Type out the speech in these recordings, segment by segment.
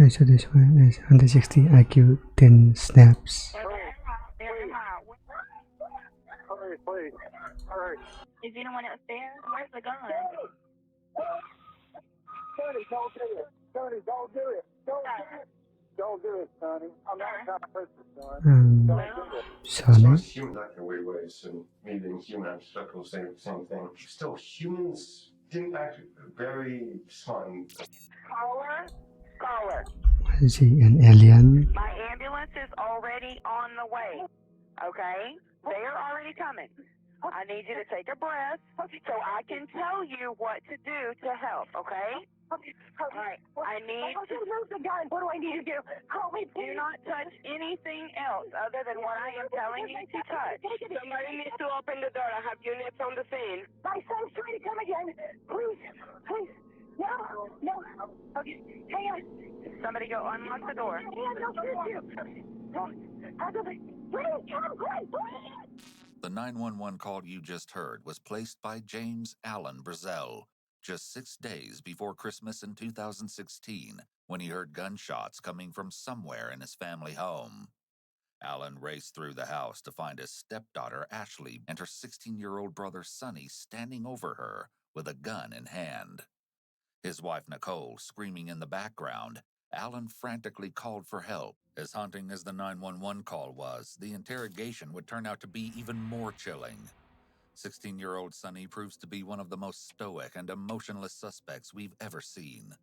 Right, so this one is 160 IQ, 10 snaps. Hurry, please. Hurry. Is anyone else there? Where's the gun? Sonny, don't do it. Sonny, don't do it. Don't do it. Don't do it, Sonny. I'm not trying to hurt you, son. Don't do it. Sonic. Humans act in weird ways, and me being human, I'm stuck with the same thing. Still, humans didn't act very fun. Caller. Is he an alien? My ambulance is already on the way. Okay? They are already coming. I need you to take a breath so I can tell you what to do to help, okay? All right. I need to move the gun. What do I need to do? Help me, do not touch anything else other than what I am telling you to touch. Somebody needs to open the door. I have units on the scene. My son's trying to come again. Please, please. No. Okay, hang on. Somebody go unlock the door. Hang on, I'll shoot you. Please, come quick, please. The 911 call you just heard was placed by James Allen Brazel just 6 days before Christmas in 2016 when he heard gunshots coming from somewhere in his family home. Allen raced through the house to find his stepdaughter Ashley and her 16-year-old brother Sonny standing over her with a gun in hand. His wife Nicole screaming in the background, Allen frantically called for help. As haunting as the 911 call was, the interrogation would turn out to be even more chilling. 16-year-old Sonny proves to be one of the most stoic and emotionless suspects we've ever seen.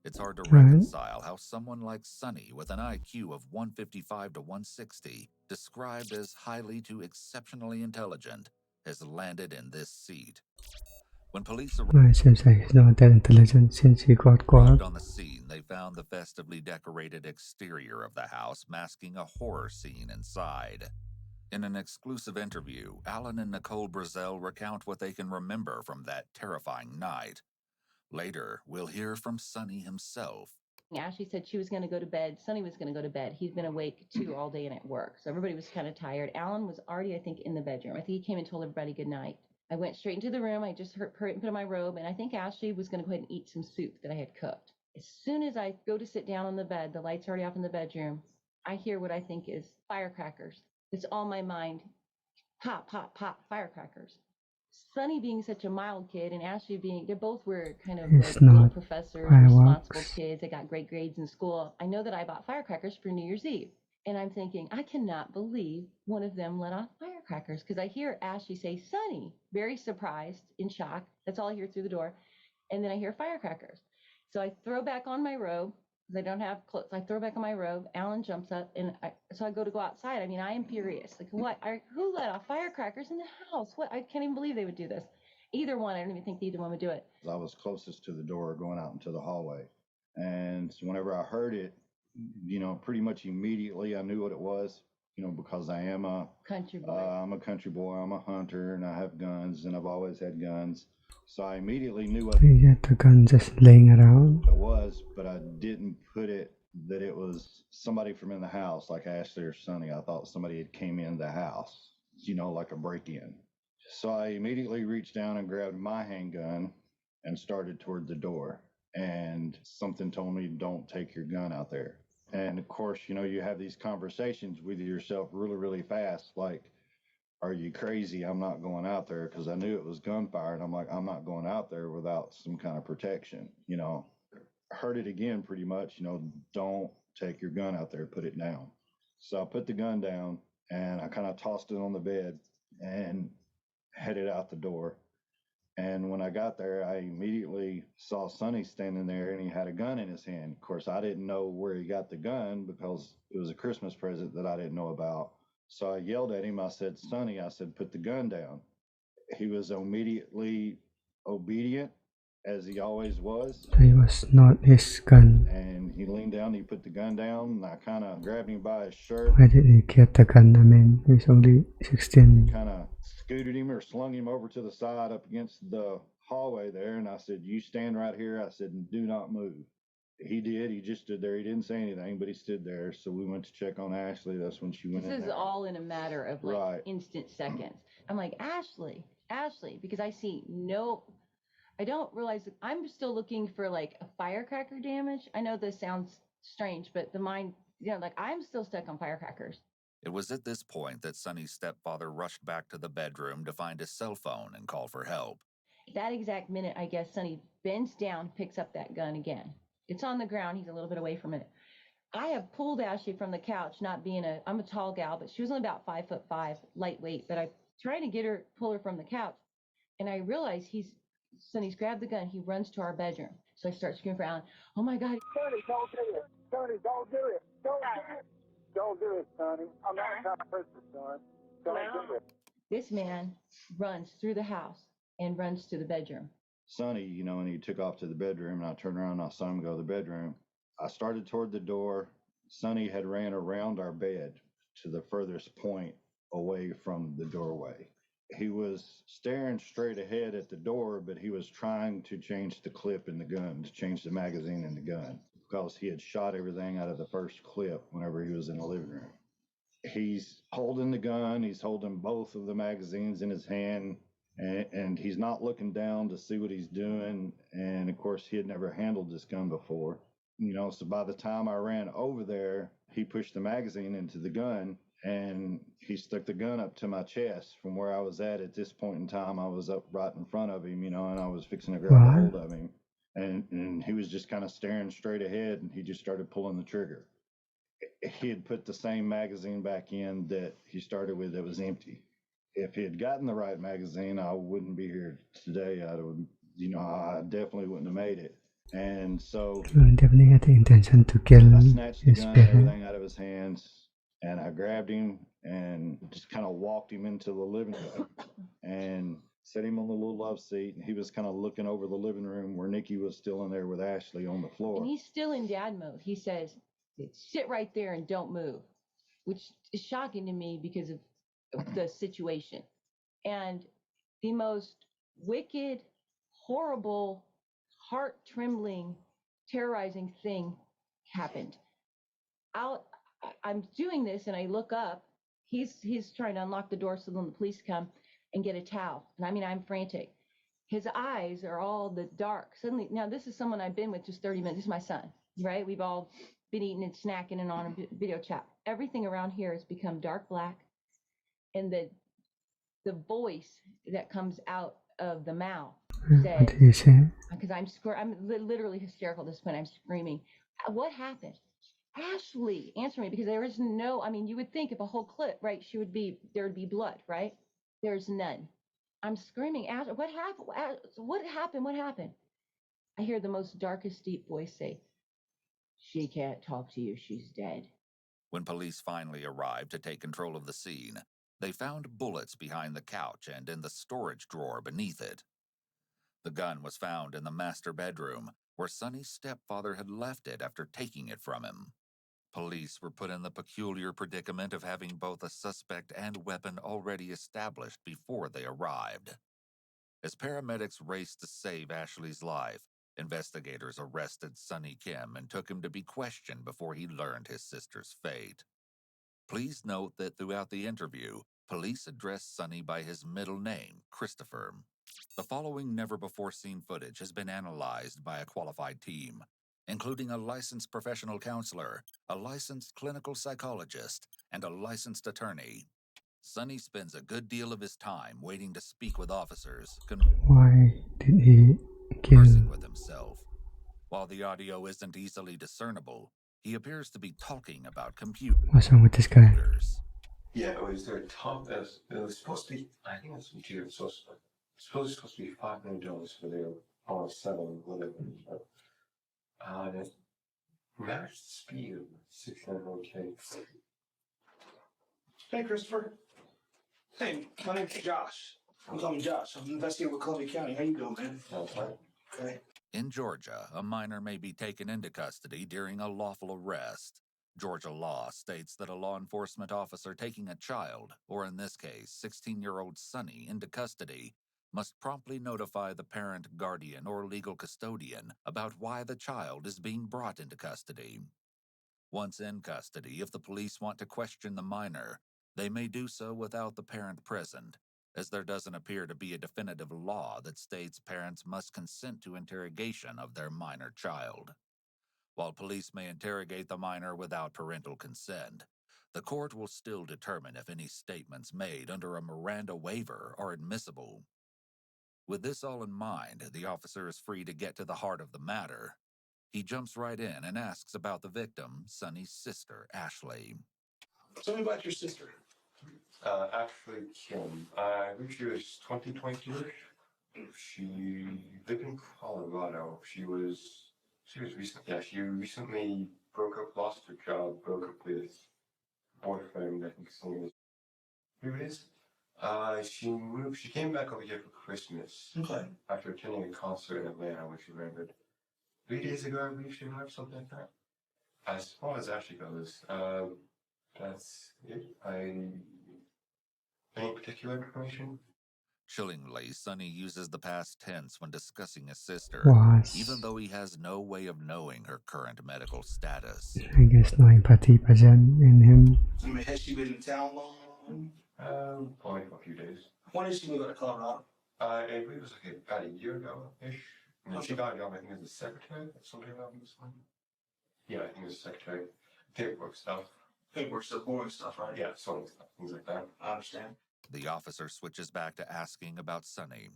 It's hard to reconcile how someone like Sonny, with an IQ of 155 to 160, described as highly to exceptionally intelligent, has landed in this seat. When police Right, seems like he's not that intelligent since he got arrived caught. on the scene, they found the festively decorated exterior of the house masking a horror scene inside. In an exclusive interview, Allen and Nicole Brazel recount what they can remember from that terrifying night. Later, we'll hear from Sonny himself. Ashley said she was going to go to bed. Sonny was going to go to bed. He's been awake too all day and at work. So everybody was kind of tired. Allen was already, I think, in the bedroom. I think he came and told everybody good night. I went straight into the room. I just heard put on my robe, and I think Ashley was going to go ahead and eat some soup that I had cooked. As soon as I go to sit down on the bed, the light's already off in the bedroom, I hear what I think is firecrackers. It's all my mind. Pop, pop, pop, firecrackers. Sonny being such a mild kid and Ashley being, they both were kind of It's like little not professors, fireworks. responsible kids. They got great grades in school. I know that I bought firecrackers for New Year's Eve. And I'm thinking, I cannot believe one of them let off firecrackers, because I hear Ashley say, Sonny, very surprised, in shock. That's all I hear through the door. And then I hear firecrackers. So I throw back on my robe, because I don't have clothes. I throw back on my robe. Allen jumps up, and so I go outside. I mean, I am furious. Like, what? Who let off firecrackers in the house? What? I can't even believe they would do this. Either one. I don't even think either one would do it. I was closest to the door going out into the hallway. And whenever I heard it, pretty much immediately I knew what it was, because I am a country boy. I'm a country boy. I'm a hunter, and I have guns, and I've always had guns. So I immediately knew what You get the gun just laying around. it was, but I didn't put it that it was somebody from in the house, like Ashley or Sonny. I thought somebody had came in the house, like a break-in. So I immediately reached down and grabbed my handgun and started toward the door. And something told me, don't take your gun out there. And of course, you have these conversations with yourself really, really fast. Like, are you crazy? I'm not going out there, because I knew it was gunfire. And I'm like, I'm not going out there without some kind of protection. Heard it again pretty much, don't take your gun out there, put it down. So I put the gun down and I kind of tossed it on the bed and headed out the door. And when I got there, I immediately saw Sonny standing there, and he had a gun in his hand. Of course, I didn't know where he got the gun, because it was a Christmas present that I didn't know about. So I yelled at him. I said, Sonny, I said, put the gun down. He was immediately obedient, as he always was. So it was not his gun. And he leaned down, he put the gun down, and I kind of grabbed him by his shirt. Why did he get the gun? I mean, he's only 16. Kind of scooted him or slung him over to the side up against the hallway there. And I said, you stand right here. I said, do not move. He did. He just stood there. He didn't say anything, but he stood there. So we went to check on Ashley. That's when she went in. This is all in a matter of Right. instant seconds. I'm like, Ashley, because I see I don't realize that I'm still looking for a firecracker damage. I know this sounds strange, but the mind, like I'm still stuck on firecrackers. It was at this point that Sonny's stepfather rushed back to the bedroom to find his cell phone and call for help. That exact minute, I guess Sonny bends down, picks up that gun again. It's on the ground. He's a little bit away from it. I have pulled Ashley from the couch, not being I'm a tall gal, but she was only about 5'5", lightweight. But I tried to pull her from the couch, and I realize Sonny's grabbed the gun. He runs to our bedroom. So I start screaming for Alan, "Oh my God!" Sonny, don't do it. Sonny, don't do it. Don't do it. Don't do it, Sonny. I'm not the kind of person, son. Don't do it. This man runs through the house and runs to the bedroom. Sonny, when he took off to the bedroom, and I turned around and I saw him go to the bedroom. I started toward the door. Sonny had ran around our bed to the furthest point away from the doorway. He was staring straight ahead at the door, but he was trying to change the clip in the gun, to change the magazine in the gun, because he had shot everything out of the first clip whenever he was in the living room. He's holding the gun. He's holding both of the magazines in his hand, and he's not looking down to see what he's doing. And of course, he had never handled this gun before. So by the time I ran over there, he pushed the magazine into the gun, and he stuck the gun up to my chest from where I was at this point in time. I was up right in front of him, and I was fixing to grab a hold of him. And he was just kind of staring straight ahead, and he just started pulling the trigger. He had put the same magazine back in that he started with that was empty. If he had gotten the right magazine, I wouldn't be here today. I definitely wouldn't have made it. And so definitely had the intention to kill I snatched the his gun and parent. everything out of his hands, and I grabbed him and just kind of walked him into the living room and set him on the little love seat. And he was kind of looking over the living room where Nikki was still in there with Ashley on the floor. And he's still in dad mode. He says, "Sit right there and don't move," which is shocking to me because of the situation. And the most wicked, horrible, heart-trembling, terrorizing thing happened. I'm doing this, and I look up. He's trying to unlock the door so then the police come and get a towel. And I mean, I'm frantic. His eyes are all the dark. Suddenly, now this is someone I've been with just 30 minutes. This is my son, right? We've all been eating and snacking and on a video chat. Everything around here has become dark black, and the voice that comes out of the mouth says, What did he say? because I'm literally hysterical at this point. I'm screaming, "What happened? Ashley, answer me," because there is no, I mean, you would think if a whole clip, right, there would be blood, right? There's none. I'm screaming, "Ashley, what happened? What happened? What happened?" I hear the most darkest, deep voice say, "She can't talk to you. She's dead." When police finally arrived to take control of the scene, they found bullets behind the couch and in the storage drawer beneath it. The gun was found in the master bedroom, where Sonny's stepfather had left it after taking it from him. Police were put in the peculiar predicament of having both a suspect and weapon already established before they arrived. As paramedics raced to save Ashley's life, investigators arrested Sonny Kim and took him to be questioned before he learned his sister's fate. Please note that throughout the interview, police addressed Sonny by his middle name, Christopher. The following never-before-seen footage has been analyzed by a qualified team, including a licensed professional counselor, a licensed clinical psychologist, and a licensed attorney. Sonny spends a good deal of his time waiting to speak with officers, Why did he kill? conversing with himself. While the audio isn't easily discernible, he appears to be talking about computers. What's wrong with this guy? Yeah, it was their top. It was supposed to be. I think it's computer. So it's supposed to be $5 million for their selling whatever. The max speed of 600K. Hey, Christopher. Hey, my name's Josh. I'm Josh. I'm an investigator with Columbia County. How you doing, man? Okay. In Georgia, a minor may be taken into custody during a lawful arrest. Georgia law states that a law enforcement officer taking a child, or in this case, 16-year-old Sonny, into custody, must promptly notify the parent, guardian, or legal custodian about why the child is being brought into custody. Once in custody, if the police want to question the minor, they may do so without the parent present, as there doesn't appear to be a definitive law that states parents must consent to interrogation of their minor child. While police may interrogate the minor without parental consent, the court will still determine if any statements made under a Miranda waiver are admissible. With this all in mind, the officer is free to get to the heart of the matter. He jumps right in and asks about the victim, Sonny's sister, Ashley. Tell me about your sister. Ashley Kim. I believe she was 22. She lived in Colorado. She recently broke up, lost her job, broke up with boyfriend. I think his name is. Who it is? She came back over here for Christmas. Okay. After attending a concert in Atlanta, where she rented 3 days ago, I believe she left, something like that. As far as Ashley goes, that's it. Any particular information? Chillingly, Sonny uses the past tense when discussing his sister, Was. even though he has no way of knowing her current medical status. I guess no empathy present in him. I mean, has she been in town long? Only for a few days. When did she move out of Colorado? I believe it was like about a year ago-ish. And then she got a job, I think, as a secretary or something along this line. Yeah, I think as a secretary. Paperwork stuff. Paperwork stuff, boring stuff, right? Yeah, sorting stuff, things like that. I understand. The officer switches back to asking about Sonny.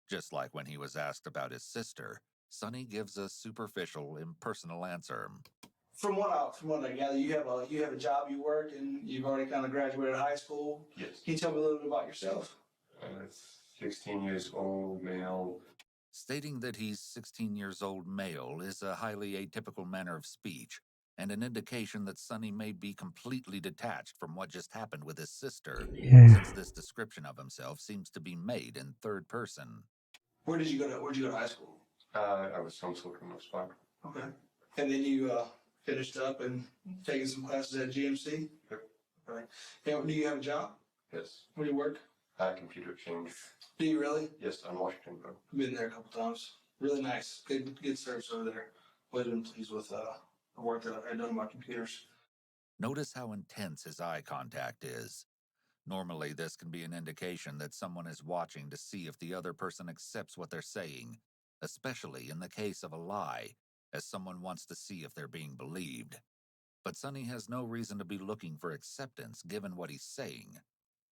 Just like when he was asked about his sister, Sonny gives a superficial, impersonal answer. From what I gather, you have a job, you work, and you've already kind of graduated high school. Yes. Can you tell me a little bit about yourself? 16 years old, male. Stating that he's 16 years old male is a highly atypical manner of speech, and an indication that Sonny may be completely detached from what just happened with his sister, since this description of himself seems to be made in third person. Where'd you go to high school? I was homeschooled for the most part. Okay. And then you finished up and taking some classes at GMC? Yep. Right. And do you have a job? Yes. Where do you work? Computer exchange. Do you really? Yes, on Washington Road. I've been there a couple times. Really nice. Good service over there. Always been pleased with the work that I've done on my computers. Notice how intense his eye contact is. Normally, this can be an indication that someone is watching to see if the other person accepts what they're saying, especially in the case of a lie, as someone wants to see if they're being believed. But Sonny has no reason to be looking for acceptance given what he's saying.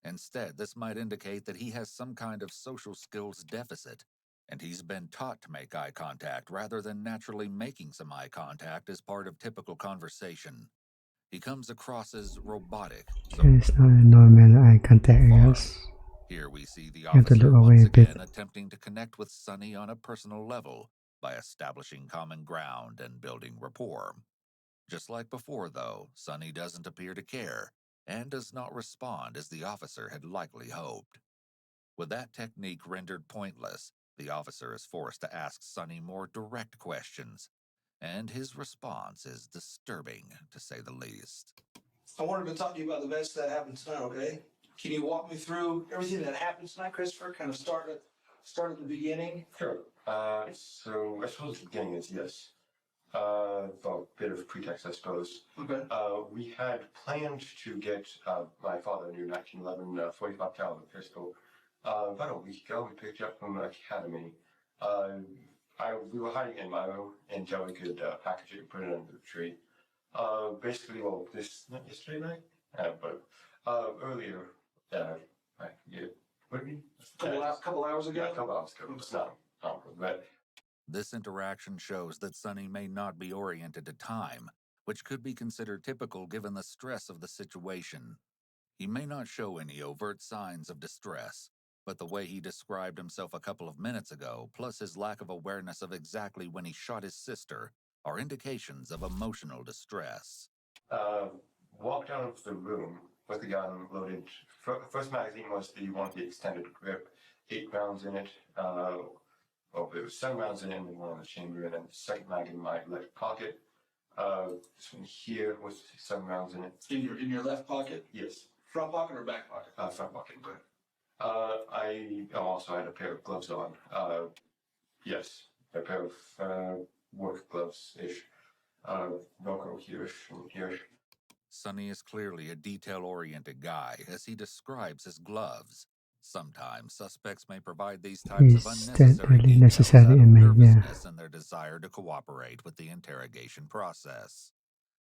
Instead, this might indicate that he has some kind of social skills deficit, and he's been taught to make eye contact rather than naturally making some eye contact as part of typical conversation. He comes across as robotic. It's not a normal eye contact, yes. Here we see the have to officer look away once a bit. again attempting to connect with Sonny on a personal level by establishing common ground and building rapport. Just like before, though, Sonny doesn't appear to care and does not respond as the officer had likely hoped. With that technique rendered pointless, the officer is forced to ask Sonny more direct questions, and his response is disturbing, to say the least. I wanted to talk to you about the events that happened tonight, okay? Can you walk me through everything that happened tonight, Christopher? Kind of start at the beginning? Sure. So I suppose the beginning is yes. A bit of pretext, I suppose. Okay. We had planned to get my father a new 1911 .45 caliber pistol. About a week ago, we picked it up from the academy. We were hiding it in my room until we could package it and put it under the tree. Basically, well, not yesterday night, but earlier, I forget. What do you mean? Couple hours ago? Yeah, a couple hours ago. It's not but This interaction shows that Sonny may not be oriented to time, which could be considered typical given the stress of the situation. He may not show any overt signs of distress, but the way he described himself a couple of minutes ago, plus his lack of awareness of exactly when he shot his sister, are indications of emotional distress. Walked out of the room with the gun loaded. First magazine was the one with the extended grip, 8 rounds in it. There was 7 rounds in it and one in the chamber, and then the second mag in my left pocket. This one here was 7 rounds in it. In your left pocket? Yes. Front pocket or back pocket? Front pocket. I also had a pair of gloves on. Yes, a pair of work gloves-ish. Velcro here-ish and here. Sonny is clearly a detail-oriented guy as he describes his gloves. Sometimes suspects may provide these types of Is that unnecessary really details necessary out of in my nervousness and their desire to cooperate with the interrogation process.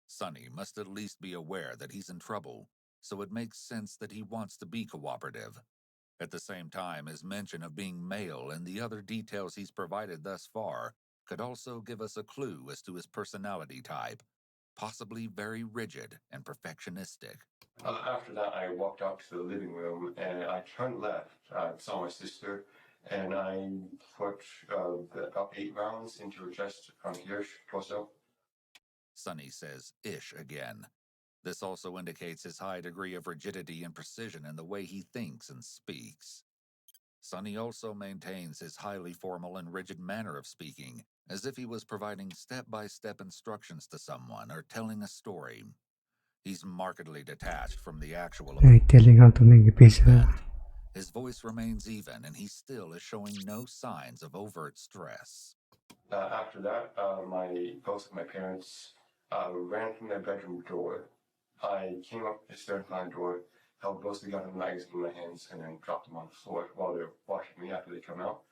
Sonny must at least be aware that he's in trouble, so it makes sense that he wants to be cooperative. At the same time, his mention of being male and the other details he's provided thus far could also give us a clue as to his personality type, possibly very rigid and perfectionistic. After that, I walked out to the living room and I turned left. I saw my sister and I put about 8 rounds into her chest on here, torso. Sonny says ish again. This also indicates his high degree of rigidity and precision in the way he thinks and speaks. Sonny also maintains his highly formal and rigid manner of speaking, as if he was providing step-by-step instructions to someone or telling a story. He's markedly detached from the actual Like telling how to make a pizza. event. His voice remains even, and he still is showing no signs of overt stress. After that, both of my parents ran from their bedroom door. I came up the stairs behind the door, held both the gun and the magazine in my hands, and then dropped them on the floor while they were watching me after they come out.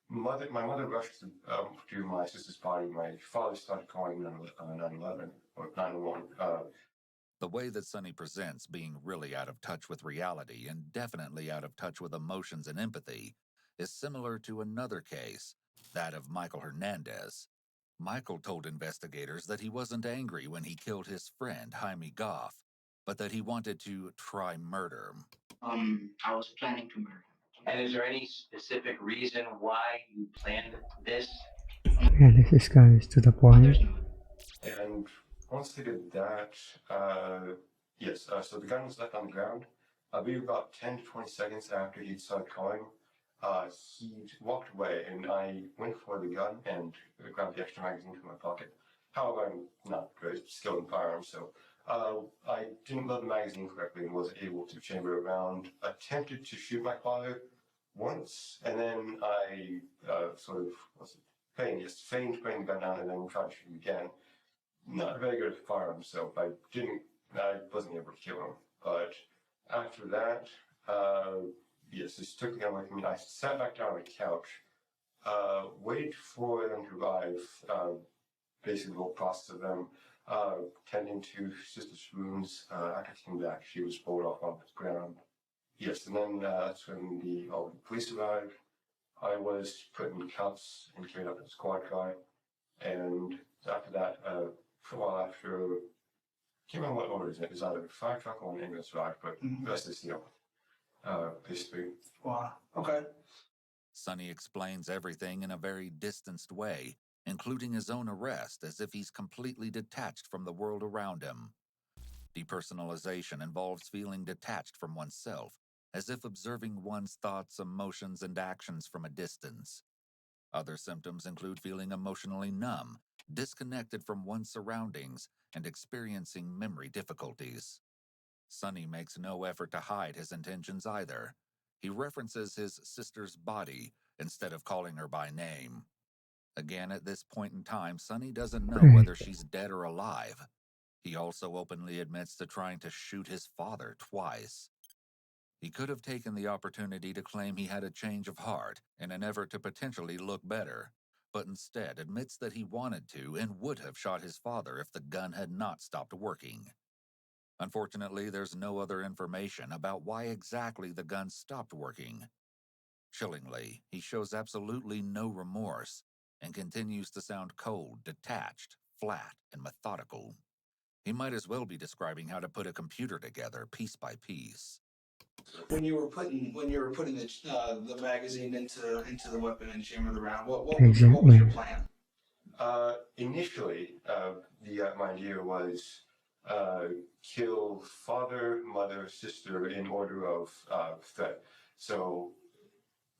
My mother rushed to my sister's body. My father started calling 911 or 911. The way that Sonny presents being really out of touch with reality and definitely out of touch with emotions and empathy is similar to another case, that of Michael Hernandez. Michael told investigators that he wasn't angry when he killed his friend, Jaime Goff, but that he wanted to try murder. I was planning to murder him. And is there any specific reason why you planned this? Yeah, this guy is to the point. And once they did that, yes, so the gun was left on the ground. I believe about 10 to 20 seconds after he started calling, he walked away, and I went for the gun and grabbed the extra magazine from my pocket. However, I'm not very skilled in firearms, so I didn't load the magazine correctly and wasn't able to chamber a round. Attempted to shoot my father once, and then I feigned putting the gun down and then tried to shoot him again. Not very good at firearms, so I wasn't able to kill him. But after that, yes, this took the gun away from me. I sat back down on the couch, waited for them to arrive, basically the whole process of them tending to sister's wounds. After I came back, she was pulled off the ground. Yes, and then that's when the police arrived. I was put in cuffs and carried up to the squad car, and after that, for a while after, I can't remember what order it was either a fire truck or an ambulance arrived, but the rest is, basically. Wow. Okay. Sonny explains everything in a very distanced way, including his own arrest, as if he's completely detached from the world around him. Depersonalization involves feeling detached from oneself, as if observing one's thoughts, emotions, and actions from a distance. Other symptoms include feeling emotionally numb, disconnected from one's surroundings, and experiencing memory difficulties. Sonny makes no effort to hide his intentions either. He references his sister's body instead of calling her by name. Again, at this point in time, Sonny doesn't know whether she's dead or alive. He also openly admits to trying to shoot his father twice. He could have taken the opportunity to claim he had a change of heart in an effort to potentially look better, but instead admits that he wanted to and would have shot his father if the gun had not stopped working. Unfortunately, there's no other information about why exactly the gun stopped working. Chillingly, he shows absolutely no remorse and continues to sound cold, detached, flat, and methodical. He might as well be describing how to put a computer together piece by piece. When you were putting the magazine into the weapon and chamber the round, what was your plan? Initially, my idea was kill father, mother, sister in order of threat. So,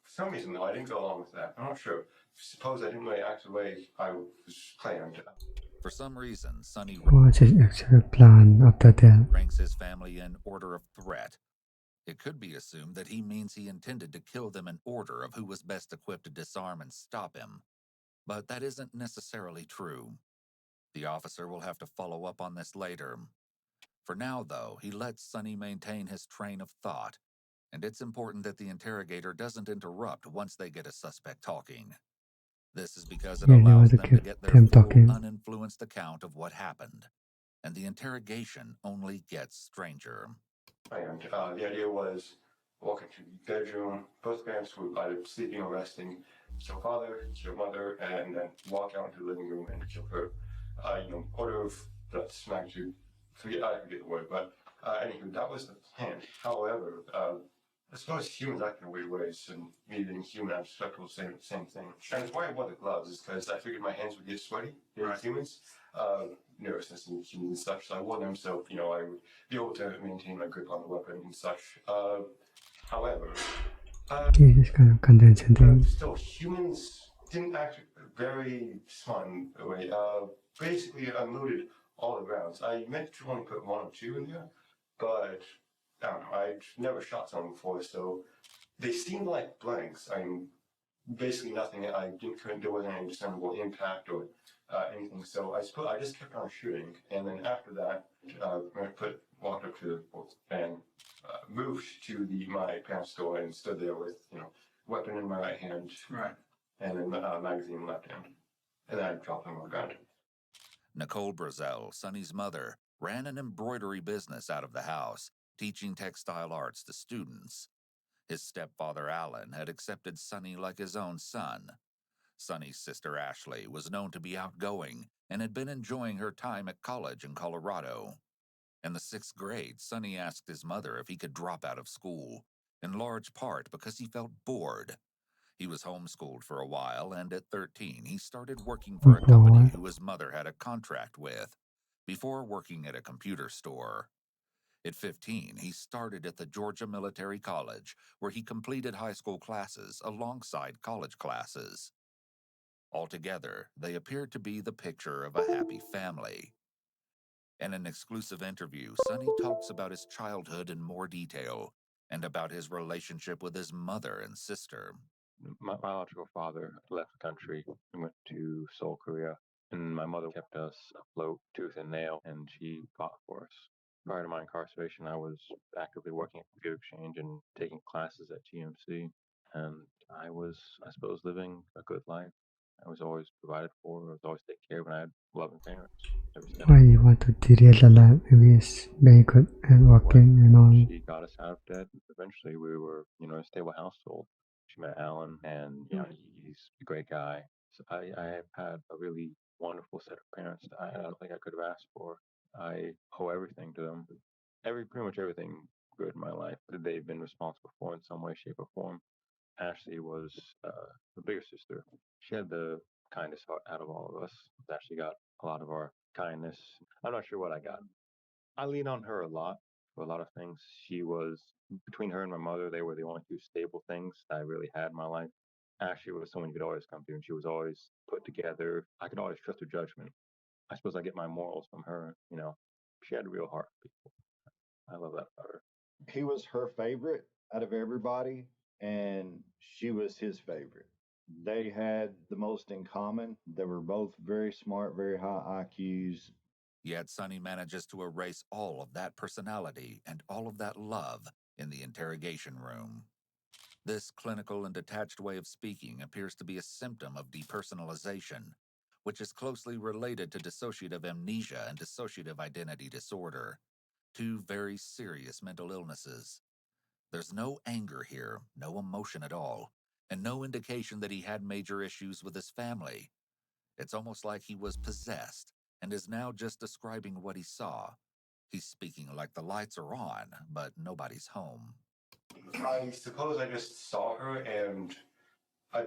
for some reason, though, I didn't go along with that. I'm not sure. Suppose I didn't really act the way I was planned. For some reason, Sonny What's his actual plan after that? ranks his family in order of threat. It could be assumed that he means he intended to kill them in order of who was best equipped to disarm and stop him. But that isn't necessarily true. The officer will have to follow up on this later. For now, though, he lets Sonny maintain his train of thought. and it's important that the interrogator doesn't interrupt once they get a suspect talking. This is because it Yeah, they allows want to them to keep get their them full, talking. uninfluenced account of what happened, and the interrogation only gets stranger. And the idea was walk into the bedroom, both parents were either sleeping or resting, kill father, kill mother, and then walk out into the living room and kill her. Order of that's magnitude, I forget the word, but anywho, that was the plan. However, I suppose humans act in weird ways, and me being human, I'm susceptible to the same thing. And why I wore the gloves is because I figured my hands would get sweaty in humans. Nervousness in humans and such, so I wore them so, I would be able to maintain my grip on the weapon and such. However, Jesus kind of condensing things. still, humans didn't act very smart in a way. Basically, I unloaded all the rounds. I meant to only put 1 or 2 in there, but I don't know. I'd never shot someone before, so they seemed like blanks. Basically nothing. There wasn't any discernible impact or anything. So I just kept on shooting, and then after that, I walked up to and moved to my parents' door and stood there with weapon in my right hand, Right. and then magazine in left hand, and then I dropped them on the ground. Nicole Brazel, Sonny's mother, ran an embroidery business out of the house, teaching textile arts to students. His stepfather, Alan, had accepted Sonny like his own son. Sonny's sister, Ashley, was known to be outgoing and had been enjoying her time at college in Colorado. In the 6th grade, Sonny asked his mother if he could drop out of school, in large part because he felt bored. He was homeschooled for a while, and at 13, he started working for a company who his mother had a contract with, before working at a computer store. At 15, he started at the Georgia Military College, where he completed high school classes alongside college classes. Altogether, they appeared to be the picture of a happy family. In an exclusive interview, Sonny talks about his childhood in more detail and about his relationship with his mother and sister. My biological father left the country and went to Seoul, Korea, and my mother kept us afloat tooth and nail, and she fought for us. Prior to my incarceration, I was actively working at Computer Exchange and taking classes at GMC, and I was, I suppose, living a good life. I was always provided for, I was always taken care of, and I had loving parents. Why you want to derail the life? Maybe it's very good and working and all. She got us out of debt. Eventually, we were, a stable household. She met Alan, and he's a great guy. So I have had a really wonderful set of parents that I don't think I could have asked for. I owe everything to them. Pretty much everything good in my life that they've been responsible for in some way, shape, or form. Ashley was the bigger sister. She had the kindest heart out of all of us. Ashley got a lot of our kindness. I'm not sure what I got. I lean on her a lot for a lot of things. She was, between her and my mother, they were the only 2 stable things I really had in my life. Ashley was someone you could always come to, and she was always put together. I could always trust her judgment. I suppose I get my morals from her. She had a real heart for people. I love that about her. He was her favorite out of everybody, and she was his favorite. They had the most in common. They were both very smart, very high IQs. Yet Sonny manages to erase all of that personality and all of that love in the interrogation room. This clinical and detached way of speaking appears to be a symptom of depersonalization, which is closely related to dissociative amnesia and dissociative identity disorder, 2 very serious mental illnesses. There's no anger here, no emotion at all, and no indication that he had major issues with his family. It's almost like he was possessed and is now just describing what he saw. He's speaking like the lights are on, but nobody's home. I suppose I just saw her and I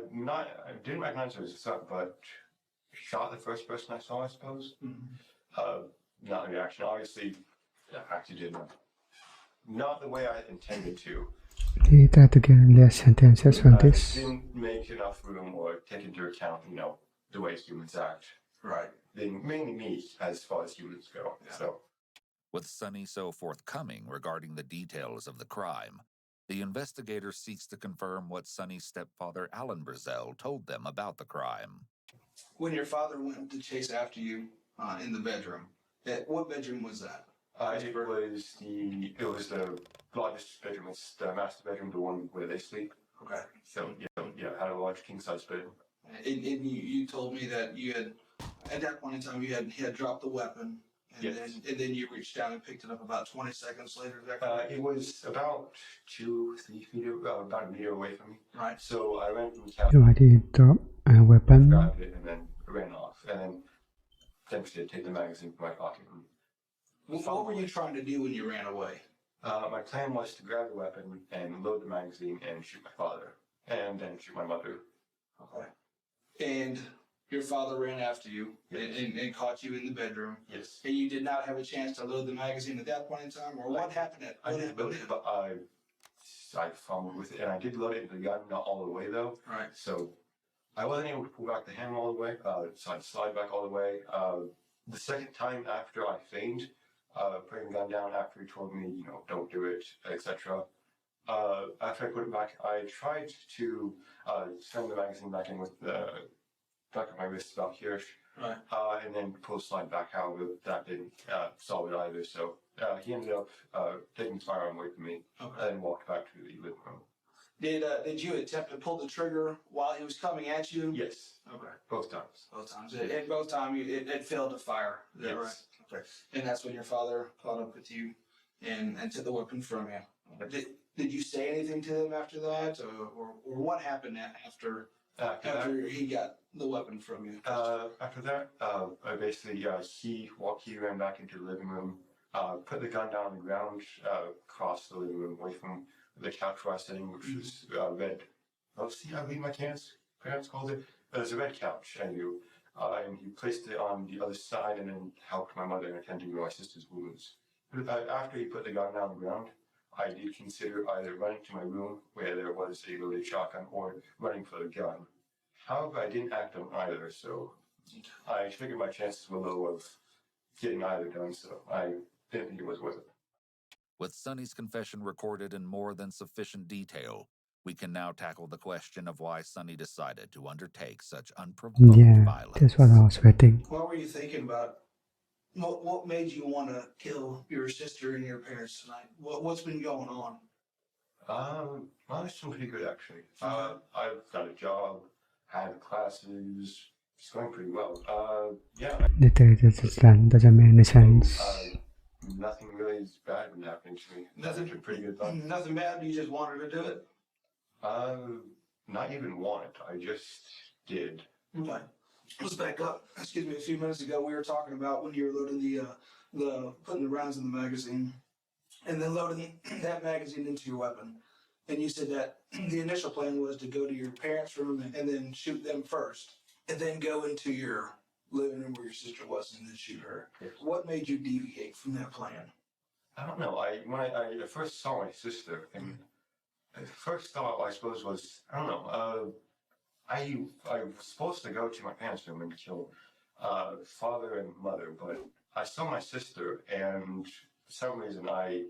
didn't recognize her as a son, but shot the first person I saw, I suppose. Not a reaction. Obviously, I actually did not the way I intended to. He tried to get less sentences from this. Didn't make enough room or take into account, the way humans act. Right. Mainly me, as far as humans go. Yeah. So, with Sonny so forthcoming regarding the details of the crime, the investigator seeks to confirm what Sonny's stepfather, Alan Brazel, told them about the crime. When your father went to chase after you in the bedroom, what bedroom was that? It was the largest bedroom. It's the master bedroom, the one where they sleep. Okay. So yeah, I had a large king size bed. And you told me that you had, at that point in time, he had dropped the weapon, and Yes. then you reached down and picked it up about 20 seconds later. Is that correct? It was about 2-3 feet, about a meter away from me. Right. So I went from the จังหวะที่ drop weapon grabbed it, and then ran off, and then eventually take the magazine from my pocket. What were you trying to do when you ran away? My plan was to grab the weapon and load the magazine and shoot my father, and then shoot my mother. Okay. And your father ran after you, yes, and caught you in the bedroom. Yes. And you did not have a chance to load the magazine at that point in time, or what happened at? I did load it, but I fumbled with it, and I did load it into the gun, not all the way though. Right. So I wasn't able to pull back the hammer all the way, so I'd slide back all the way. The second time after I feigned putting the gun down, after he told me, don't do it, etc. After I put it back, I tried to send the magazine back in with the back of my wrist about here, right, and then pull the slide back out, but that didn't solve it either. So he ended up taking the firearm away from me, okay, and then walked back to the living room. Did you attempt to pull the trigger while he was coming at you? Yes. Okay. Both times. Both times. And both times it failed to fire. Is that yes. Right? Okay. And that's when your father caught up with you and took the weapon from you. Did you say anything to him after that, or what happened after he got the weapon from you? After that, I basically he ran back into the living room, put the gun down on the ground, across the living room, away from the couch where I was sitting, which was red. Oh, see, I read my parents called it. It was a red couch, and he placed it on the other side, and then helped my mother in attending to my sister's wounds. After he put the gun down on the ground, I did consider either running to my room where there was a loaded shotgun, or running for the gun. However, I didn't act on either, so I figured my chances were low of getting either done, so I didn't think it was worth it. With Sonny's confession recorded in more than sufficient detail, we can now tackle the question of why Sonny decided to undertake such unprovoked violence. That's what I was waiting. What were you thinking about? What made you want to kill your sister and your parents tonight? What's been going on? Well, it's been pretty good, actually. I've got a job, had classes, it's going pretty well. Yeah. Nothing really is bad been happening to me. Nothing pretty good fun. Nothing bad. You just wanted to do it. Not even wanted. I just did. Okay. Let's back up. Excuse me. A few minutes ago, we were talking about when you were loading the putting the rounds in the magazine, and then loading that magazine into your weapon. And you said that the initial plan was to go to your parents' room and then shoot them first, and then go into your living room where your sister was and then shoot her. Yes. What made you deviate from that plan? I don't know. When I first saw my sister, and the first thought, I suppose, was, I don't know, I was supposed to go to my parents' room and kill father and mother, but I saw my sister, and for some reason, I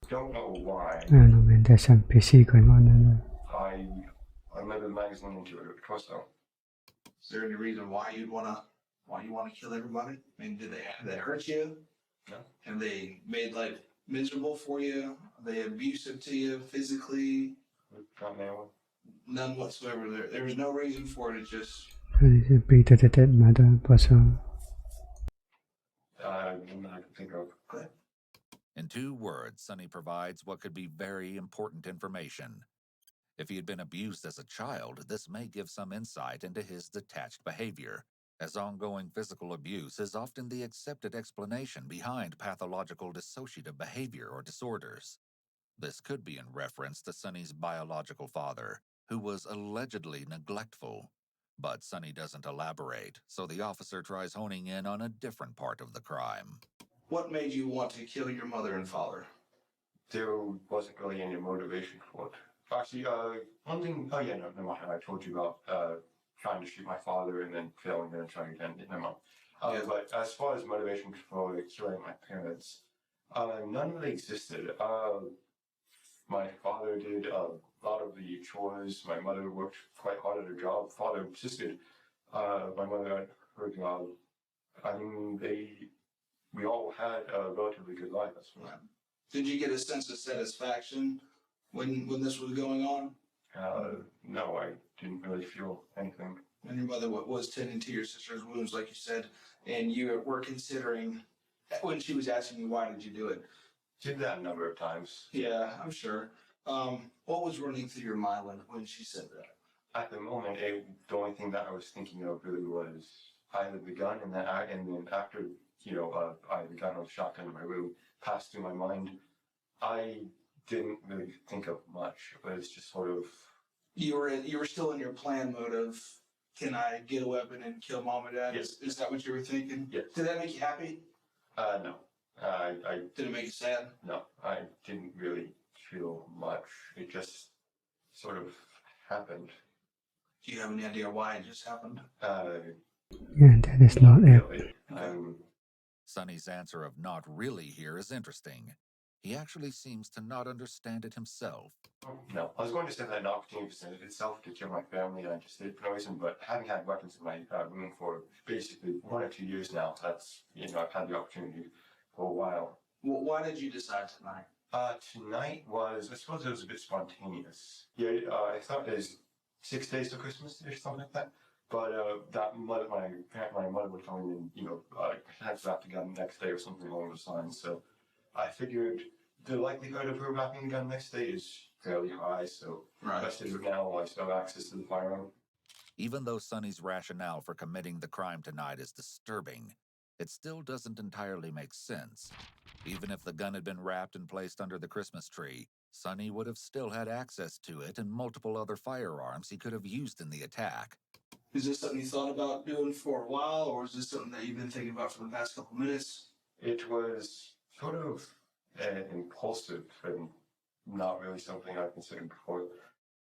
don't know why. There's some PC going on. I remember the magazine into her torso. Is there any reason why you wanna kill everybody? I mean, did they hurt you? No. Have they made life miserable for you? Are they abusive to you physically? Not now. None whatsoever. There was no reason for it. It just. Mother person. I can think of. Okay. In 2 words, Sonny provides what could be very important information. If he had been abused as a child, this may give some insight into his detached behavior, as ongoing physical abuse is often the accepted explanation behind pathological dissociative behavior or disorders. This could be in reference to Sonny's biological father, who was allegedly neglectful. But Sonny doesn't elaborate, so the officer tries honing in on a different part of the crime. What made you want to kill your mother and father? There wasn't really any motivation for it. Actually, one thing, no, I told you about trying to shoot my father and then failing and then trying again. Never mind. But as far as motivation for killing my parents, none really existed. My father did a lot of the chores. My mother worked quite hard at her job. Father assisted my mother at her job. I mean, they we all had a relatively good life. That's right. Did you get a sense of satisfaction when this was going on? No, I didn't really feel anything. And your mother was tending to your sister's wounds, like you said, and you were considering, when she was asking you why did you do it? Did that a number of times. Yeah, I'm sure. What was running through your mind when she said that? At the moment, the only thing that I was thinking of really was either the gun, and then after, the gun or the shotgun in my room passed through my mind, I didn't really think of much. It was just sort of... You were still in your plan mode of, can I get a weapon and kill mom and dad? Yes. Is that what you were thinking? Yes. Did that make you happy? No. Did it make you sad? No, I didn't really feel much. It just sort of happened. Do you have any idea why it just happened? Yeah, that is not it. Really. Sonny's answer of not really here is interesting. He actually seems to not understand it himself. No, I was going to say that an opportunity presented itself to kill my family, and I just did it for no reason, but having had weapons in my room for basically 1 or 2 years now, that's, I've had the opportunity for a while. Well, why did you decide tonight? Tonight was, I suppose it was a bit spontaneous. Yeah, I thought it was 6 days to Christmas or something like that. But my mother would come in and, perhaps wrap the gun the next day or something along those lines. So I figured the likelihood of her wrapping the gun the next day is fairly high. So best to do it now while I still have access to the firearm. Even though Sonny's rationale for committing the crime tonight is disturbing, it still doesn't entirely make sense. Even if the gun had been wrapped and placed under the Christmas tree, Sonny would have still had access to it and multiple other firearms he could have used in the attack. Is this something you thought about doing for a while, or is this something that you've been thinking about for the past couple minutes? It was sort of impulsive and not really something I've considered before.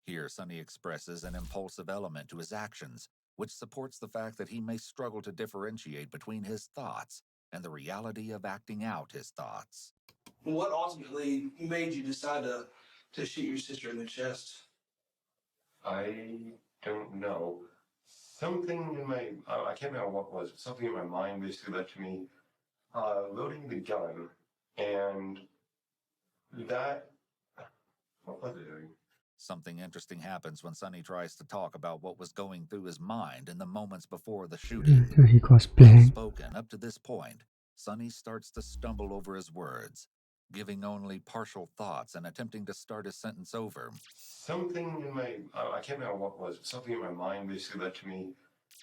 Here, Sonny expresses an impulsive element to his actions, which supports the fact that he may struggle to differentiate between his thoughts and the reality of acting out his thoughts. What ultimately made you decide to shoot your sister in the chest? I don't know. Something in my, I can't remember what it was, but something in my mind basically led to me loading the gun, and that, what was it doing? Something interesting happens when Sonny tries to talk about what was going through his mind in the moments before the shooting. So he goes blank. Spoken up to this point, Sonny starts to stumble over his words, giving only partial thoughts and attempting to start his sentence over. Something in my, I can't remember what it was, but something in my mind basically led to me.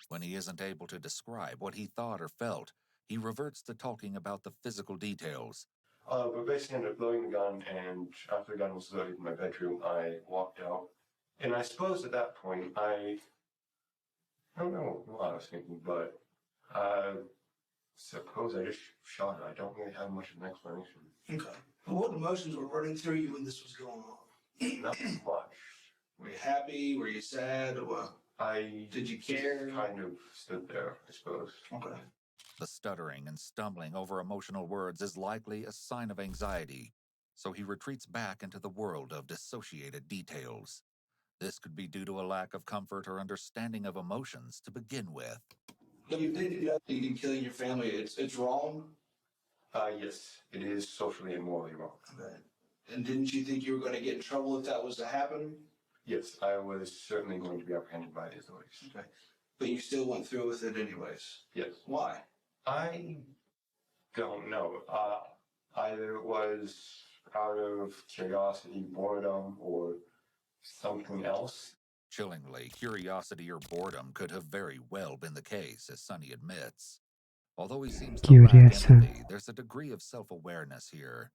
When he isn't able to describe what he thought or felt, he reverts to talking about the physical details. But basically ended up loading the gun, and after the gun was loaded in my bedroom, I walked out. And I suppose at that point, I don't know what I was thinking, but I suppose I just shot it. I don't really have much of an explanation. Okay. What emotions were running through you when this was going on? Not much. Were you happy? Were you sad? Or did you care? Just kind of stood there, I suppose. Okay. The stuttering and stumbling over emotional words is likely a sign of anxiety, so he retreats back into the world of dissociated details. This could be due to a lack of comfort or understanding of emotions to begin with. Do you think in killing your family, it's wrong? Yes, it is socially and morally wrong. Okay. And didn't you think you were going to get in trouble if that was to happen? Yes, I was certainly going to be apprehended by the authorities. Okay. But you still went through with it anyways? Yes. Why? I don't know. Either it was out of curiosity, boredom, or something else. Chillingly, curiosity or boredom could have very well been the case, as Sonny admits. Although he seems to lack empathy, there's a degree of self-awareness here.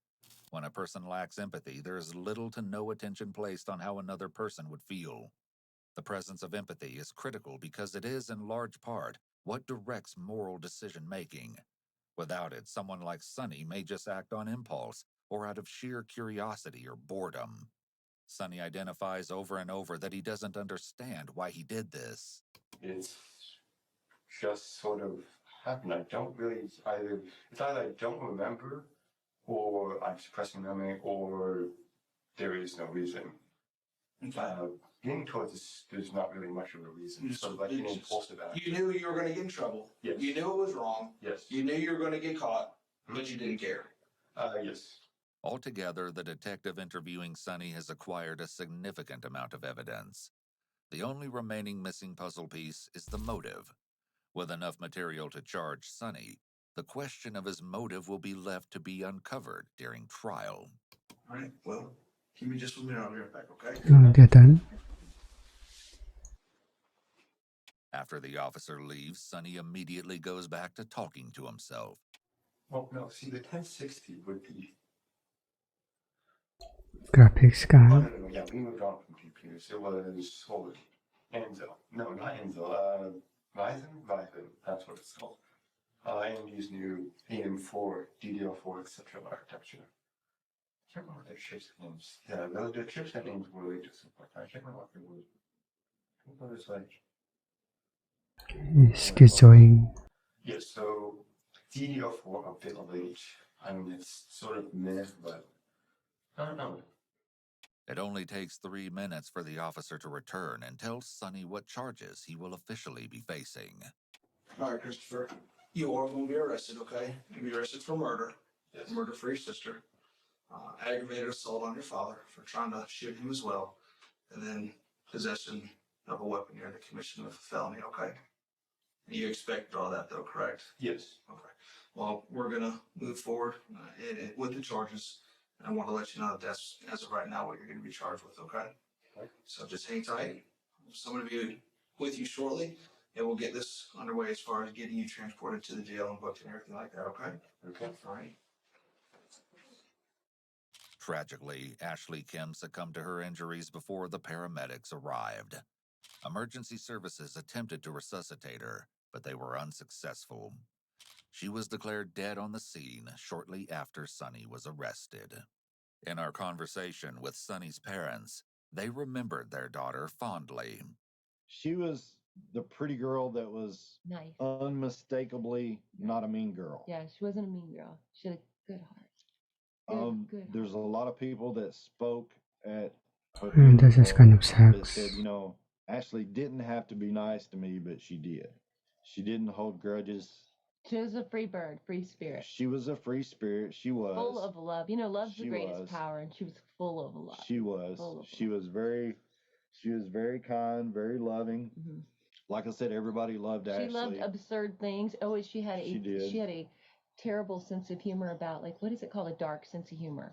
When a person lacks empathy, there is little to no attention placed on how another person would feel. The presence of empathy is critical because it is, in large part, what directs moral decision-making. Without it, someone like Sonny may just act on impulse or out of sheer curiosity or boredom. Sonny identifies over and over that he doesn't understand why he did this. It's just sort of happened. I don't really it's either I don't remember, or I'm suppressing memory, or there is no reason. Getting towards this, there's not really much of a reason. Sort of like an impulsive act. You knew you were going to get in trouble. Yes. You knew it was wrong. Yes. You knew you were going to get caught. But you didn't care. Yes. Altogether, the detective interviewing Sonny has acquired a significant amount of evidence. The only remaining missing puzzle piece is the motive. With enough material to charge Sonny, the question of his motive will be left to be uncovered during trial. All right, well, give me just 1 minute. I'll be right back, okay? They're done. After the officer leaves, Sonny immediately goes back to talking to himself. Well, no, see, the 1060 would be. Graphics Oh, card. no, yeah, we moved on from GPUs. It was holy. Enzo. No, not Enzo. Vython, that's what it's called. AMD's new AM4, DDR4, etc. architecture. I can't remember their chipset names. Yeah, the chipset names were really just like, I can't remember what they were. What was like? Schizoing. Yeah, so DDR4 a bit late. I mean, it's sort of meh, but I don't know. It only takes 3 minutes for the officer to return and tell Sonny what charges he will officially be facing. All right, Christopher. You are going to be arrested, okay? You'll be arrested for murder. Yes. Murder for your sister. Aggravated assault on your father for trying to shoot him as well. And then possession of a weapon during the commission of a felony, okay? You expected all that, though, correct? Yes. Okay. Well, we're going to move forward with the charges. I want to let you know that that's, as of right now, what you're going to be charged with, okay? Okay. So just hang tight. Someone will be with you shortly, and we'll get this underway as far as getting you transported to the jail and booked and everything like that, okay? Okay. All right. Tragically, Ashley Kim succumbed to her injuries before the paramedics arrived. Emergency services attempted to resuscitate her, but they were unsuccessful. She was declared dead on the scene shortly after Sonny was arrested. In our conversation with Sonny's parents, they remembered their daughter fondly. She was the pretty girl that was Nice. unmistakably not a mean girl. Yeah, she wasn't a mean girl. She had a good heart. Good There's a lot of people that spoke at her And this is kind of that sucks. said, Ashley didn't have to be nice to me, but she did. She didn't hold grudges. She was a free bird, free spirit. She was a free spirit. She was full of love. Love's the greatest power, and she was full of love. She was. She was very kind, very loving. Mm-hmm. Like I said, everybody loved Ashley. She loved absurd things. Oh, she had a terrible sense of humor about, like, what is it called? A dark sense of humor.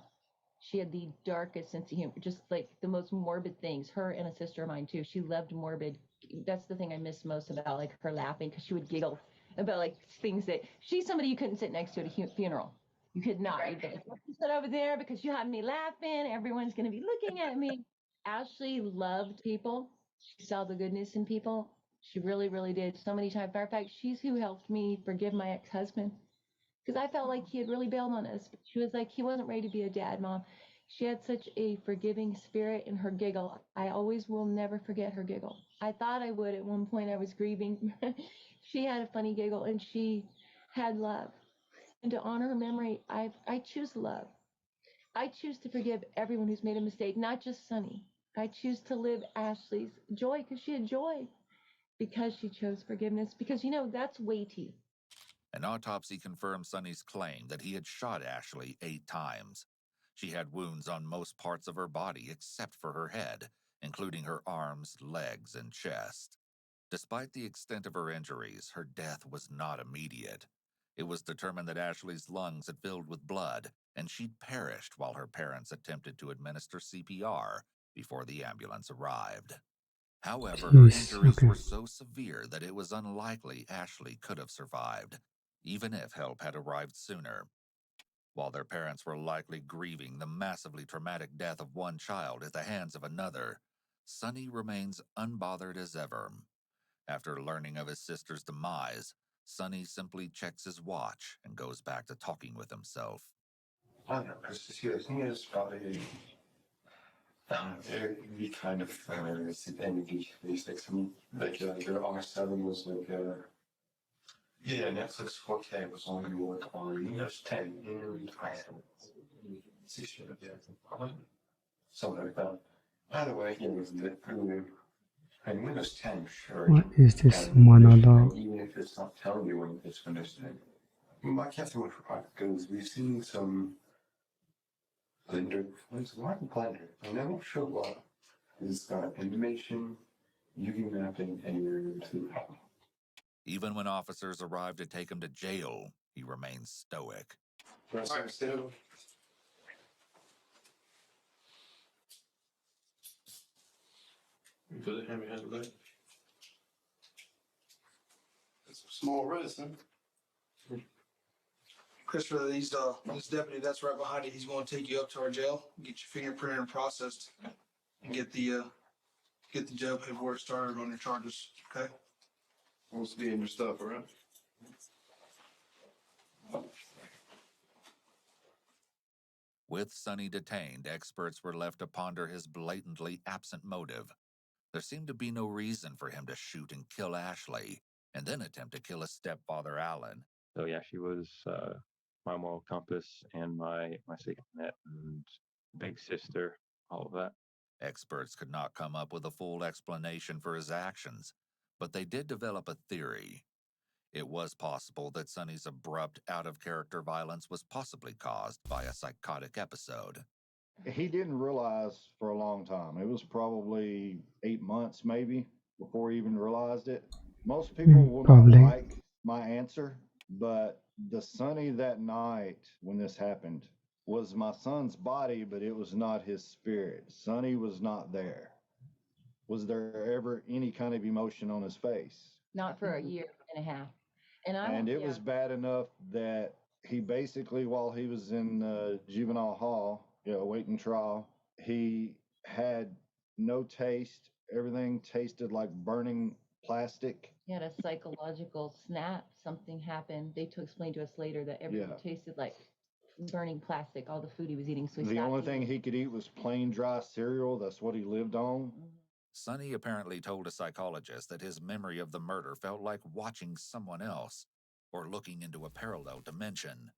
She had the darkest sense of humor, just like the most morbid things. Her and a sister of mine too. She loved morbid. That's the thing I miss most about, like, her laughing, because she would giggle about, like, things that she's somebody you couldn't sit next to at a funeral. You could not. You'd be like, sit over there because you have me laughing. Everyone's going to be looking at me. Ashley loved people. She saw the goodness in people. She really, really did. So many times. Matter of fact, she's who helped me forgive my ex-husband, because I felt like he had really bailed on us. She was like, he wasn't ready to be a dad, Mom. She had such a forgiving spirit in her giggle. I always will never forget her giggle. I thought I would at one point. I was grieving. She had a funny giggle, and she had love. And to honor her memory, I choose love. I choose to forgive everyone who's made a mistake, not just Sonny. I choose to live Ashley's joy, because she had joy, because she chose forgiveness, because, that's weighty. An autopsy confirmed Sonny's claim that he had shot Ashley 8 times. She had wounds on most parts of her body except for her head, including her arms, legs, and chest. Despite the extent of her injuries, her death was not immediate. It was determined that Ashley's lungs had filled with blood, and she'd perished while her parents attempted to administer CPR before the ambulance arrived. However, her injuries were so severe that it was unlikely Ashley could have survived, even if help had arrived sooner. While their parents were likely grieving the massively traumatic death of one child at the hands of another, Sonny remains unbothered as ever. After learning of his sister's demise, Sonny simply checks his watch and goes back to talking with himself. I don't know, because the thing is probably it would be kind of any these things. I mean, like their R7 was like Netflix 4K was only like on Windows 10 and 6 years, something like that. By the way, and Windows 10, sure. What is this monologue? Even if it's not telling you when it's Windows 10. My casting was right because we've seen some blender. What's not blender? I'm not sure what. It's got animation, UV mapping, and two. Even when officers arrived to take him to jail, he remained stoic. Press still. You feel the hammer has a leg. That's a small wrist, huh? Christopher, this deputy that's right behind you, he's going to take you up to our jail, get your fingerprinted and processed, and get the jail paperwork started on your charges. Okay? Wants to be in your stuff, all right? With Sonny detained, experts were left to ponder his blatantly absent motive. There seemed to be no reason for him to shoot and kill Ashley, and then attempt to kill his stepfather, Alan. So yeah, she was my moral compass and my safety net and big sister, all of that. Experts could not come up with a full explanation for his actions, but they did develop a theory. It was possible that Sonny's abrupt, out-of-character violence was possibly caused by a psychotic episode. He didn't realize for a long time. It was probably 8 months, maybe, before he even realized it. Most people will Probably. not like my answer, but the Sonny that night when this happened was my son's body, but it was not his spirit. Sonny was not there. Was there ever any kind of emotion on his face? Not for a year and a half. And it was bad enough that he basically, while he was in juvenile hall, awaiting trial, he had no taste. Everything tasted like burning plastic. He had a psychological snap. Something happened. They explained to us later that everything tasted like burning plastic, all the food he was eating. So the only thing he could eat was plain dry cereal. That's what he lived on. Sonny apparently told a psychologist that his memory of the murder felt like watching someone else, or looking into a parallel dimension.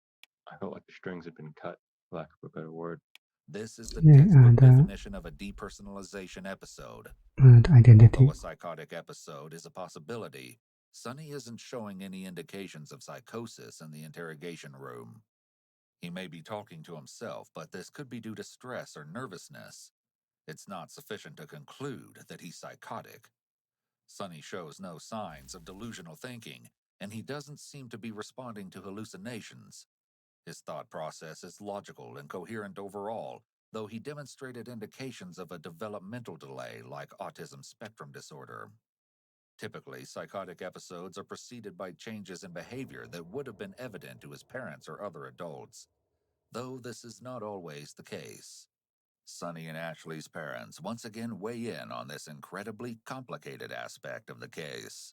I felt like the strings had been cut, for lack of a better word. This is the textbook definition of a depersonalization episode. And identity. Although a psychotic episode is a possibility, Sonny isn't showing any indications of psychosis in the interrogation room. He may be talking to himself, but this could be due to stress or nervousness. It's not sufficient to conclude that he's psychotic. Sonny shows no signs of delusional thinking, and he doesn't seem to be responding to hallucinations. His thought process is logical and coherent overall, though he demonstrated indications of a developmental delay like autism spectrum disorder. Typically, psychotic episodes are preceded by changes in behavior that would have been evident to his parents or other adults, though this is not always the case. Sonny and Ashley's parents once again weigh in on this incredibly complicated aspect of the case.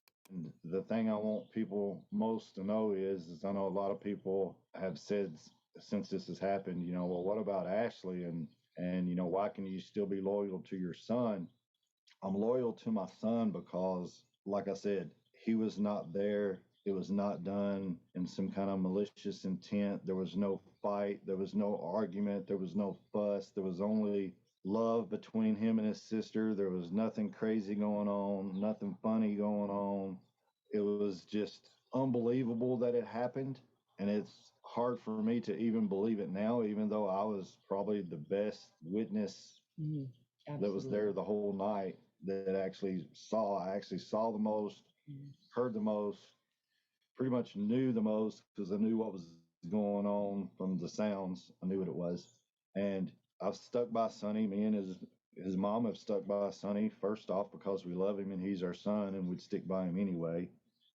The thing I want people most to know is I know a lot of people have said since this has happened, well, what about Ashley? And why can you still be loyal to your son? I'm loyal to my son because, like I said, he was not there. It was not done in some kind of malicious intent. There was no fight. There was no argument. There was no fuss. There was only love between him and his sister. There was nothing crazy going on, nothing funny going on. It was just unbelievable that it happened. And it's hard for me to even believe it now, even though I was probably the best witness that was there the whole night that I actually saw the most, heard the most, pretty much knew the most because I knew what was going on from the sounds. I knew what it was. And I've stuck by Sonny. Me and his mom have stuck by Sonny, first off, because we love him and he's our son and we'd stick by him anyway.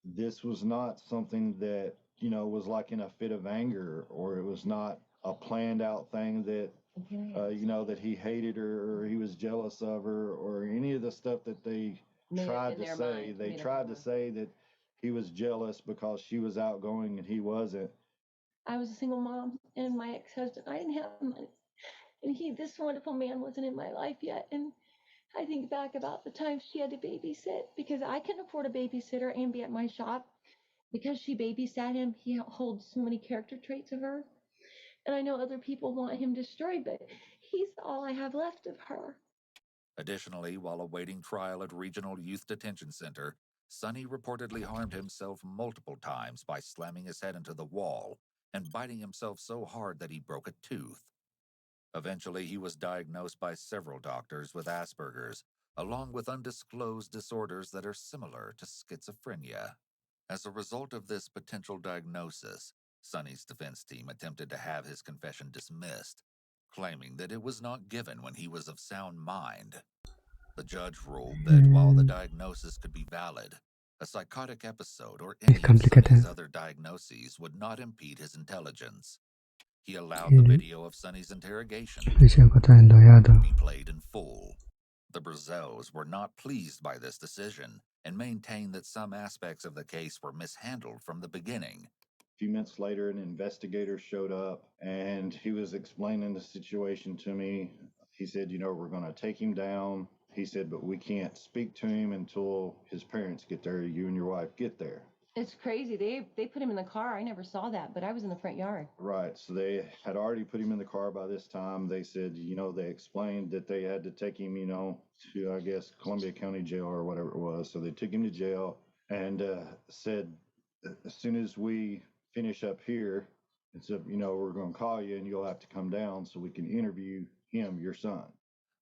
This was not something that, was like in a fit of anger, or it was not a planned out thing that that he hated her or he was jealous of her or any of the stuff that they tried to say. They tried to say that he was jealous because she was outgoing and he wasn't. I was a single mom, and my ex-husband, I didn't have money. And this wonderful man wasn't in my life yet. And I think back about the time she had to babysit because I couldn't afford a babysitter and be at my shop. Because she babysat him, he holds so many character traits of her. And I know other people want him destroyed, but he's all I have left of her. Additionally, while awaiting trial at Regional Youth Detention Center, Sonny reportedly harmed himself multiple times by slamming his head into the wall and biting himself so hard that he broke a tooth. Eventually, he was diagnosed by several doctors with Asperger's, along with undisclosed disorders that are similar to schizophrenia. As a result of this potential diagnosis, Sonny's defense team attempted to have his confession dismissed, claiming that it was not given when he was of sound mind. The judge ruled that while the diagnosis could be valid, a psychotic episode or any of Sonny's other diagnoses would not impede his intelligence. He allowed the video of Sonny's interrogation to be played in full. The Brazels were not pleased by this decision and maintained that some aspects of the case were mishandled from the beginning. A few minutes later, an investigator showed up and he was explaining the situation to me. He said, we're going to take him down. He said, but we can't speak to him until his parents get there. You and your wife get there. It's crazy. They put him in the car. I never saw that, but I was in the front yard. Right. So they had already put him in the car by this time. They said, they explained that they had to take him, to, I guess, Columbia County Jail or whatever it was. So they took him to jail and said, as soon as we finish up here, and said, we're going to call you and you'll have to come down so we can interview him, your son.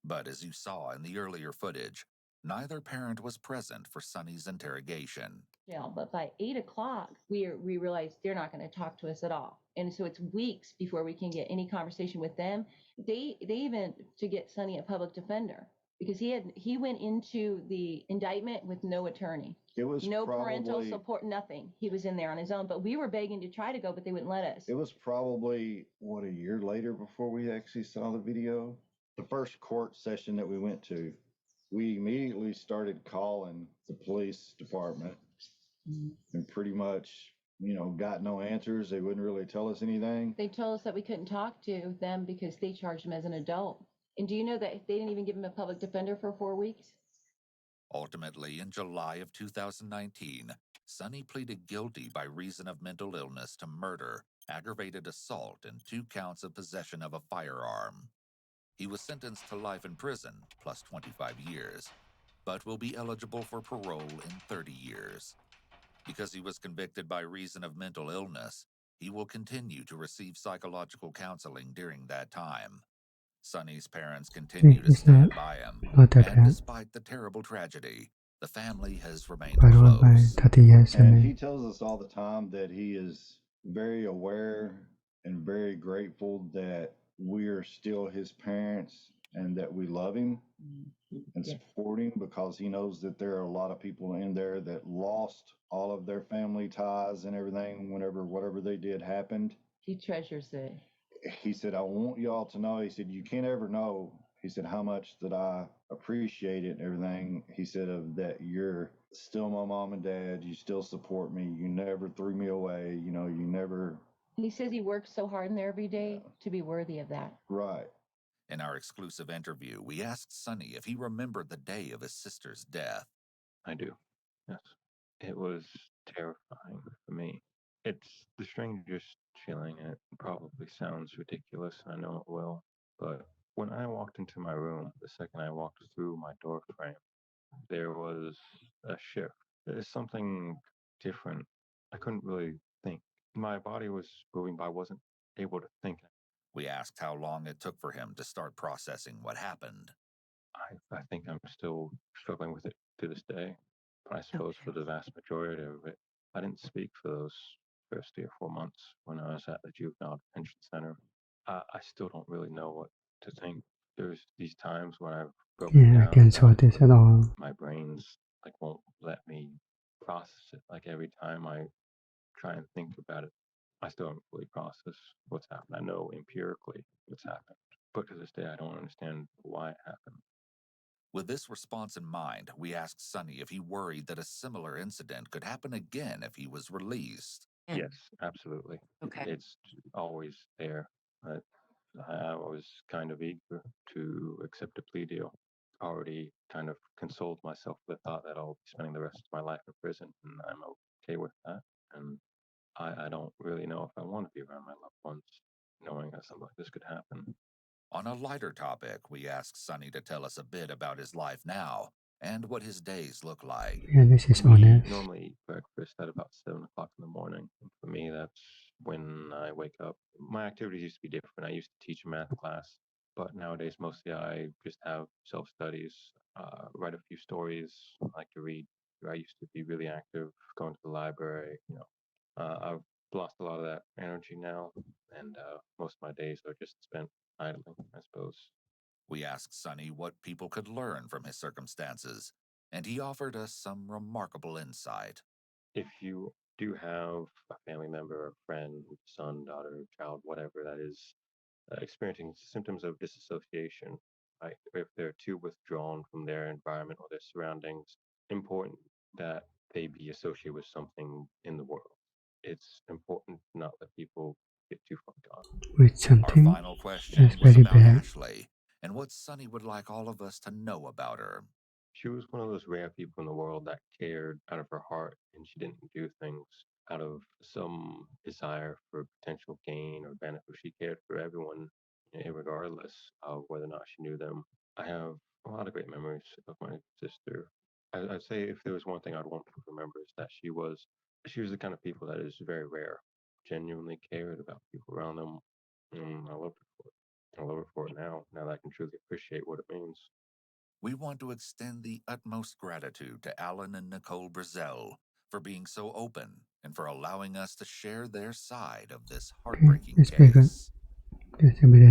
But as you saw in the earlier footage, neither parent was present for Sonny's interrogation. Yeah, but by 8 o'clock, we realized they're not going to talk to us at all. And so it's weeks before we can get any conversation with them. They even to get Sonny a public defender because he went into the indictment with no attorney. It was no parental support, nothing. He was in there on his own, but we were begging to try to go, but they wouldn't let us. It was probably, a year later before we actually saw the video. The first court session that we went to, we immediately started calling the police department and pretty much, got no answers. They wouldn't really tell us anything. They told us that we couldn't talk to them because they charged him as an adult. And do you know that they didn't even give him a public defender for 4 weeks? Ultimately, in July of 2019, Sonny pleaded guilty by reason of mental illness to murder, aggravated assault, and 2 counts of possession of a firearm. He was sentenced to life in prison, plus 25 years, but will be eligible for parole in 30 years. Because he was convicted by reason of mental illness, he will continue to receive psychological counseling during that time. Sonny's parents continue to stand by him, and despite the terrible tragedy, the family has remained close. And he tells us all the time that he is very aware and very grateful that we're still his parents and that we love him and support him because he knows that there are a lot of people in there that lost all of their family ties and everything whenever whatever they did happened. He treasures it. He said, I want y'all to know, he said, you can't ever know, he said, how much that I appreciate it and everything. He said, of that you're still my mom and dad, you still support me, you never threw me away, you never. He says he works so hard in there every day to be worthy of that. Right. In our exclusive interview, we asked Sonny if he remembered the day of his sister's death. I do, yes. It was terrifying for me. It's the strangest feeling, and it probably sounds ridiculous, and I know it will, but when I walked into my room, the second I walked through my door frame, there was a shift. There's something different. I couldn't really think. My body was moving, but I wasn't able to think. We asked how long it took for him to start processing what happened. I think I'm still struggling with it to this day, but I suppose for the vast majority of it, I didn't speak for those first 3 or 4 months when I was at the juvenile detention center. I still don't really know what to think. There's these times when I've broken down. I can't saw this at all. My brain's won't let me process it. Every time I try and think about it, I still don't fully process what's happened. I know empirically what's happened, but to this day, I don't understand why it happened. With this response in mind, we asked Sonny if he worried that a similar incident could happen again if he was released. Yes, absolutely. Okay. It's always there. I was kind of eager to accept a plea deal. Already kind of consoled myself with the thought that I'll be spending the rest of my life in prison, and I'm okay with that. And I don't really know if I want to be around my loved ones, knowing that something like this could happen. On a lighter topic, we asked Sonny to tell us a bit about his life now and what his days look like. Yeah, this is We honest. normally eat breakfast at about 7 o'clock in the morning. And for me, that's when I wake up. My activities used to be different. I used to teach a math class, but nowadays mostly I just have self studies, write a few stories. I like to read. I used to be really active, going to the library. I've lost a lot of that energy now, and most of my days are just spent idling, I suppose. We asked Sonny what people could learn from his circumstances, and he offered us some remarkable insight. If you do have a family member, a friend, son, daughter, child, whatever that is, experiencing symptoms of disassociation, right? If they're too withdrawn from their environment or their surroundings, important that they be associated with something in the world. It's important to not let people get too far gone. With Our something final that's question was very about bad. Ashley and what Sonny would like all of us to know about her. She was one of those rare people in the world that cared out of her heart, and she didn't do things out of some desire for potential gain or benefit. She cared for everyone, regardless of whether or not she knew them. I have a lot of great memories of my sister. I'd say if there was one thing I'd want people to remember is that she was the kind of people that is very rare, genuinely cared about people around them. And I loved her for it. I love her for it now that I can truly appreciate what it means. We want to extend the utmost gratitude to Alan and Nicole Brazell for being so open and for allowing us to share their side of this Okay, heartbreaking that's very good. case. That's a bit